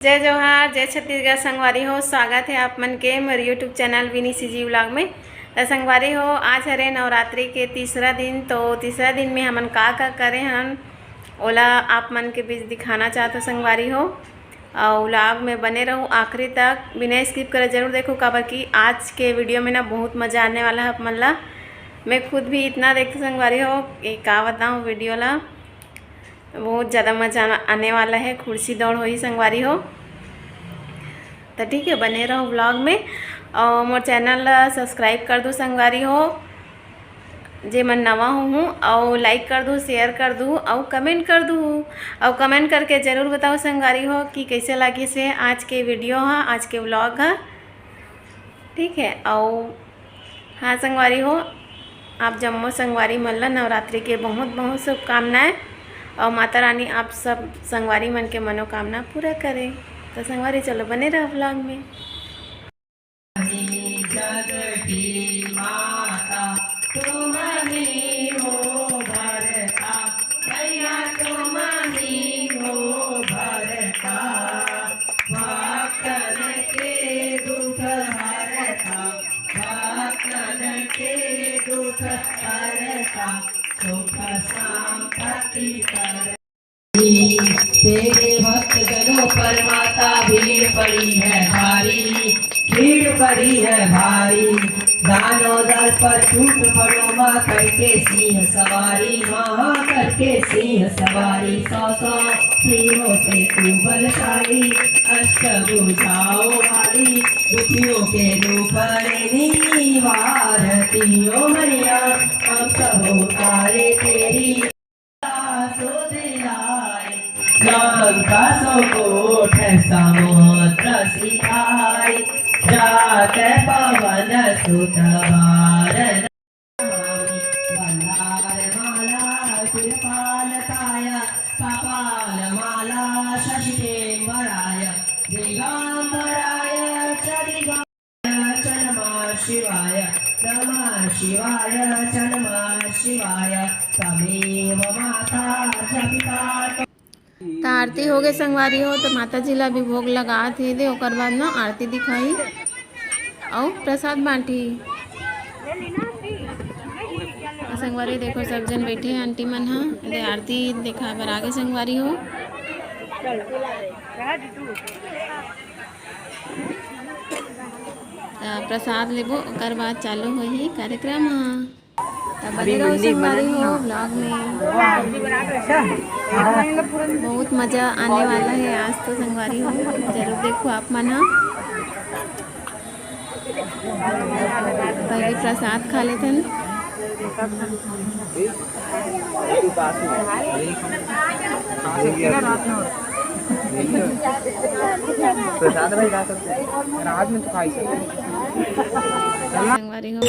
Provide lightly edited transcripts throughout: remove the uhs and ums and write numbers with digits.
जय जोहार, जय छत्तीसगढ़। संगवारी हो, स्वागत है आप मन के मेरे यूट्यूब चैनल विनी सीजी व्लॉग में। तो संगवारी हो, आज हरे नवरात्रि के तीसरा दिन। तो तीसरा दिन में हमन का करे हन ओला आप मन के बीच दिखाना चाहते संगवारी हो। और व्लॉग में बने रहूँ आखिरी तक, बिना स्किप करे जरूर देखो, काबर कि आज के वीडियो में ना बहुत मज़ा आने वाला है आप मन ला। मैं खुद भी इतना देखती संगवारी हो कि का बताऊँ, वीडियो ला बहुत ज़्यादा मज़ा आने वाला है। कुर्सी दौड़ हुई संगवारी हो, तो ठीक है बने रहो व्लॉग में। और मोर चैनल सब्सक्राइब कर दो संगवारी हो, जे मन नवा हूँ, और लाइक कर दूँ, शेयर कर दूँ और कमेंट कर दूँ। और कमेंट करके ज़रूर बताओ संगवारी हो कि कैसे लगी से आज के वीडियो है, आज के व्लॉग है, ठीक है। और हाँ संगवारी हो, आप जम्मो संगवारी मन ला नवरात्रि के बहुत बहुत शुभकामनाएँ, और माता रानी आप सब संगवारी मन के मनोकामना पूरा करें। तो संगवारी चलो बने रहो व्लॉग में। तेरे भक्त जनों पर माता भीड़ पड़ी है भारी, भीड़ पड़ी है भारी। दानों दर पर टूट पड़ो माँ करके सिंह सवारी, माँ करके सिंह सवारी। सौ सौ सिंहों से तू बलशाली, अष्टभुजाओं वाली, दुखियों के दुख निवारती। ओ मैया हम सब उतारे तेरी लंका सोकोठ समुद्र सिखाई, जात पवन सुत वारण। बल्लार माला कृपालताय, कपाल माला शशिकेम्बराय, दिगंबराय च दिगंबराय च नमः शिवाय, नमः शिवाय च नमः शिवाय। तमेव माता जपिता। तो आरती हो गए संगवारी हो, तो माता जी ला भी भोग लगा थे दे, ओकर बाद ना आरती दिखाई और प्रसाद बांटी। संगवारी देखो सब जन बैठे हैं, आंटी मन हाँ आरती देखा बर आगे संगवारी हो। प्रसाद लेबो, ओकर बाद चालू हो ही कार्यक्रम। बने रहो संगवारी हो व्लॉग में, बहुत मज़ा आने वाला है आज तो संगवारी हो, जरूर देखो आप मन। पहले प्रसाद खा लेते हैं। प्रसाद भाई खा सकते हैं, रात में तो खा ही सकते संगवारी हो।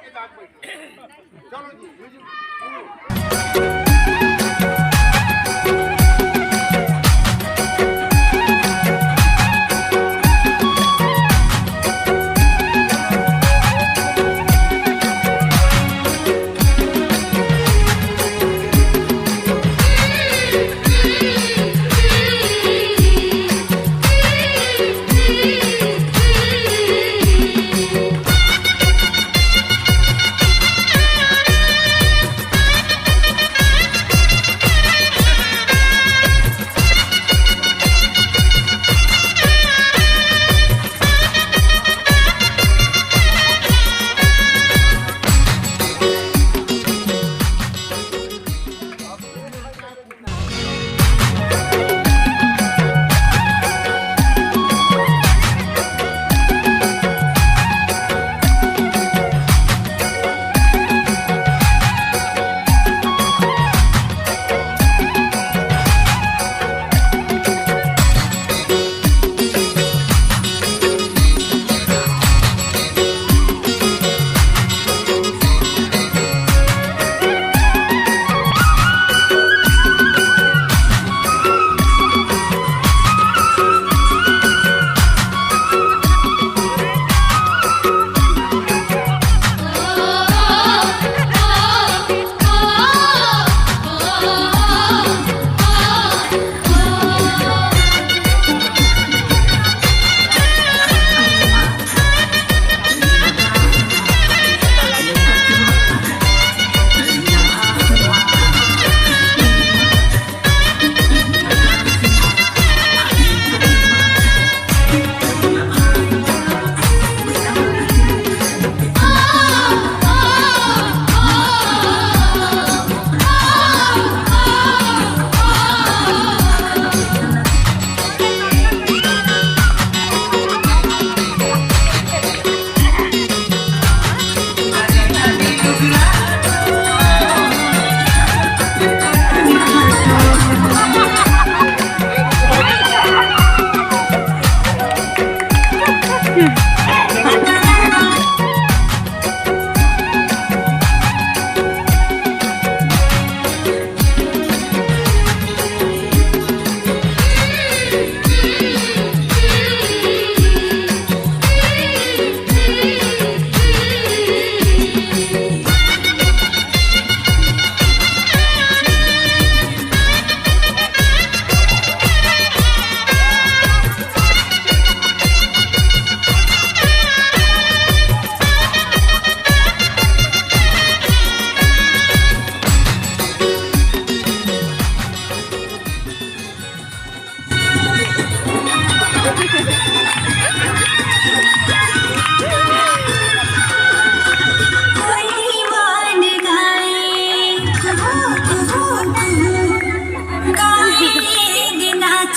चलो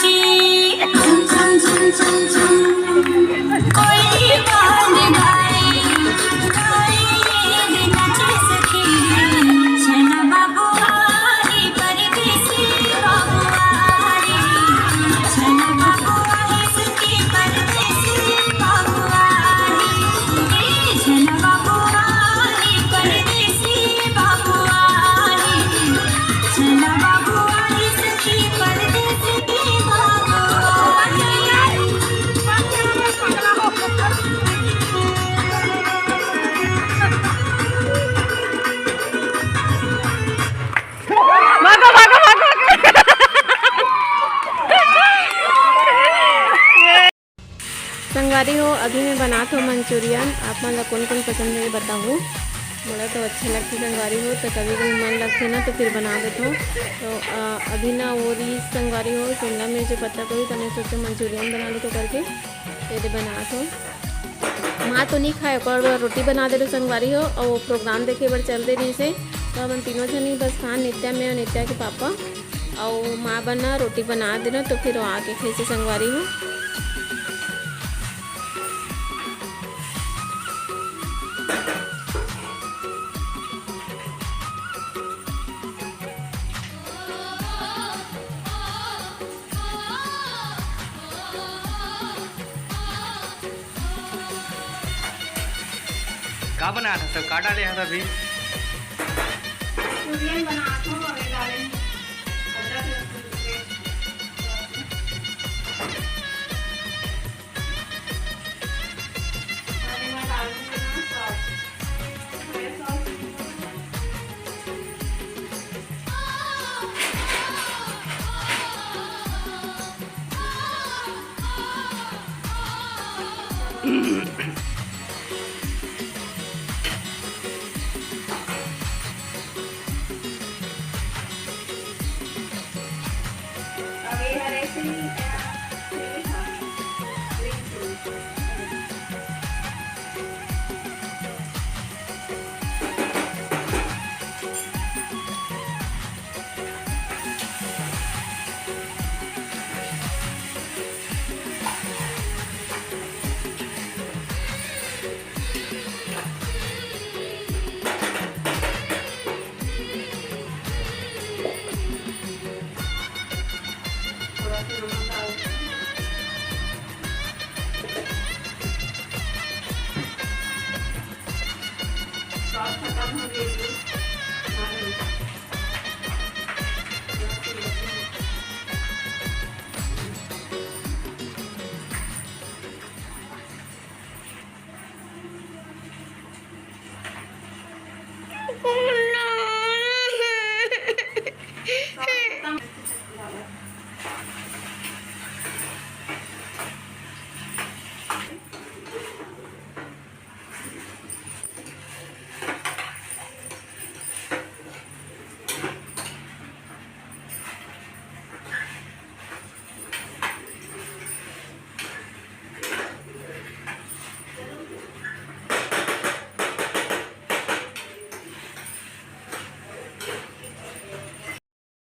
जी संगवारी हो अभी मैं बनात हो मंचूरियन। आप मन ला कौन कौन पसंद है बताऊँ। मोला तो अच्छे लगते संगवारी हो, तो कभी कभी मन लगते ना तो फिर बना देते हो। तो अभी ना वो रही संगवारी हो शिमला मिर्च पत्ता कोई तो मैं सोचे मंचूरियन बना लो तो करके ये बनात हो। माँ तो नहीं खाए और रोटी बना दे रहे संगवारी हो और वो प्रोग्राम देखे बर चल दे रही से। तो हम तीनों जनी बस खान नित्या में और नित्या के पापा और माँ बना रोटी बना देना तो फिर वो आके खाई से संगवारी हो। का क्या बनाया था सब, का डाले था अभी? मंचूरियन बनाता हूँ और ये डालेंगे अदरक लहसुन पेस्ट। और ये मैं डालूंगी ना सॉस, सोया सॉस। अब ये हरे चिली था, ग्रीन चिली। थोड़ा सा नमक डालते हैं। सॉस खत्म हो गई थी।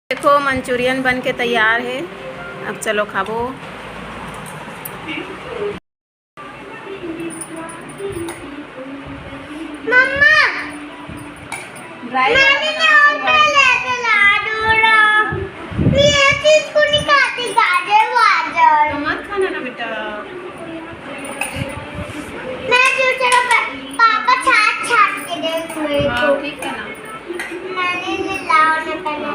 देखो मंचूरियन बन के तैयार है। अब चलो खाबो। मम्मा ड्राई मैंने यहाँ पे लेके ला दूँगा। मैं ये चीज़ को नहीं खाती, गाजर। मत खाना ना बेटा। मैं दूसरा पापा छाट के देख मेरे को। हाँ ठीक है ना। मैंने नहीं लाओ ना पहले।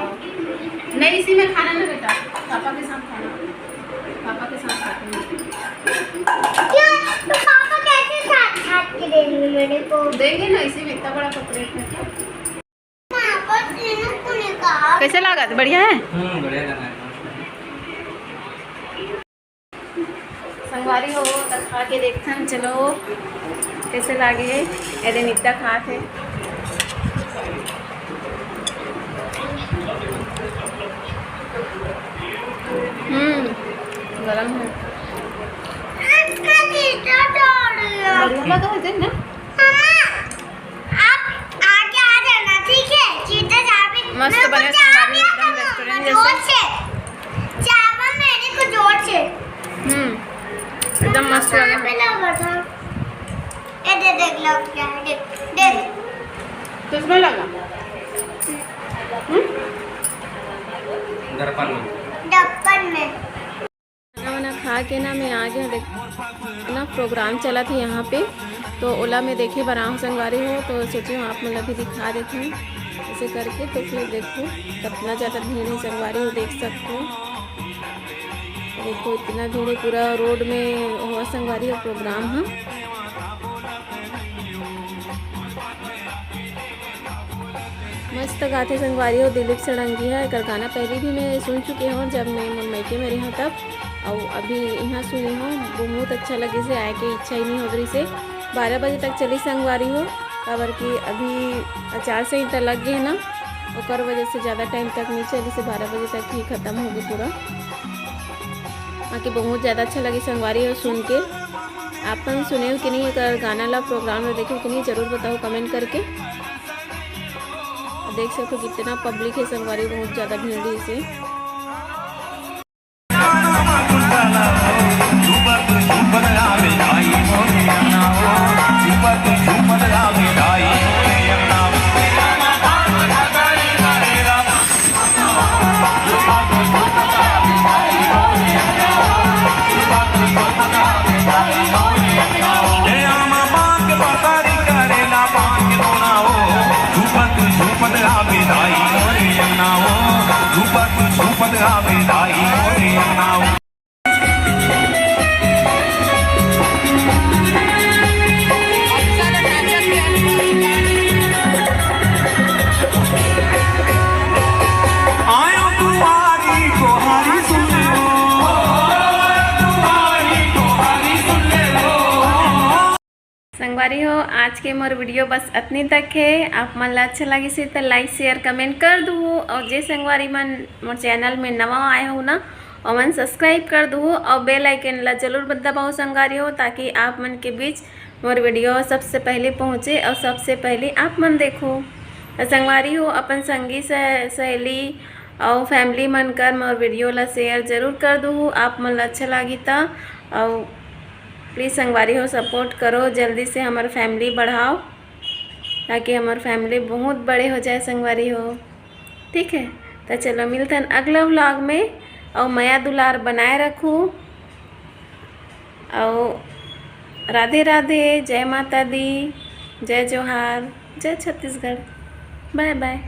नहीं इसी में खाना ना बेटा, पापा के साथ खाना, पापा के साथ खाते हैं। क्यों? तो पापा कैसे छाट के देंगे मेरे को? देंगे ना, इसी में इतना बड़ा प्लेट में। पापा तीनों को निकाल। कैसे लगा? बढ़िया है। बढ़िया लगा है। संगवारी हो तो खा के देखते हैं। चलो कैसे लागे। अरे नित्ता खाते गरम है। इसका चीज़ा छोड़ दिया। बढ़िया लगा है ना। मम्मा, आप आगे आ जाना, ठीक है? चीज़ा चाबी मस्त बने संगवारी एकदम रेस्टोरेंट जैसे। चाबा मेरे को जोर से। एकदम मस्त लगे। पे लगा था। ये देख लो क्या है, देख। किसमें लगा? दर्पण में। डब्बन में। खाना वाना खा के ना मैं आ गया। देख ना प्रोग्राम चला था यहाँ पे, तो ओला में देखे बराह संगवारी हो, तो सोचे आप मतलब भी दिखा देते हैं ऐसे करके। तो फिर देखो कितना ज़्यादा भीड़ है संगवारी हो, देख सकते हो। देखो इतना भीड़ है, पूरा रोड में हुआ संगवारी हो प्रोग्राम। हाँ मस्त गाते संगवारी हो। दिलीप सड़ंगिया एकर गाना पहले भी मैं सुन चुकी हूँ जब मैं मायके में रही तब, और अभी यहाँ सुनी हूँ। बहुत अच्छा लगे से आए के इच्छा ही नहीं हो रही से। 12 बजे तक चली संगवारी हो, खबर कि अभी आचार संहिता लग गई ना, और वजह से ज़्यादा टाइम तक नहीं चली से 12 बजे तक ही ख़त्म होगी पूरा। बाकी बहुत ज़्यादा अच्छा लगी संगवारी हो सुन के। आप सुने हो कि नहीं अगर गाना ला प्रोग्राम में देखे कि नहीं, ज़रूर बताओ कमेंट करके। देख सकते हो कितना पब्लिक है संगवारी, बहुत ज़्यादा भीड़ है इसे। बांग बकरी करेला छुपत आवे दाई मोरे अन्नाओ रूपक छुपत आवे दाई मोरे अन्नाओ आयो तुम्हारी गोहारी सुन लो तुम्हारी गोहारी सुन लो। संगवारी हो आज के मोर वीडियो बस इतनी तक है। आप मन ला अच्छा लगी से तो लाइक शेयर कमेंट कर दू और जे संगवारी मन मोर चैनल में नवा आए हो ना और मन सब्सक्राइब कर दू और बेल आइकन ला जरूर दबाओ संगवारी हो ताकि आप मन के बीच मोर वीडियो सबसे पहले पहुँचे और सबसे पहले आप मन देखो। तो संगवारी हो अपन संगी सहेली और फैमिली मन कर मोर वीडियो ला शेयर जरूर कर दू। आप मन ला अच्छा लगी तो और प्लीज़ संगवारी हो सपोर्ट करो, जल्दी से हमारी फैमिली बढ़ाओ ताकि हमारी फैमिली बहुत बड़े हो जाए संगवारी हो। ठीक है, तो चलो मिलते हैं अगला व्लॉग में और माया दुलार बनाए रखूँ और राधे राधे, जय माता दी, जय जोहार, जय छत्तीसगढ़, बाय बाय।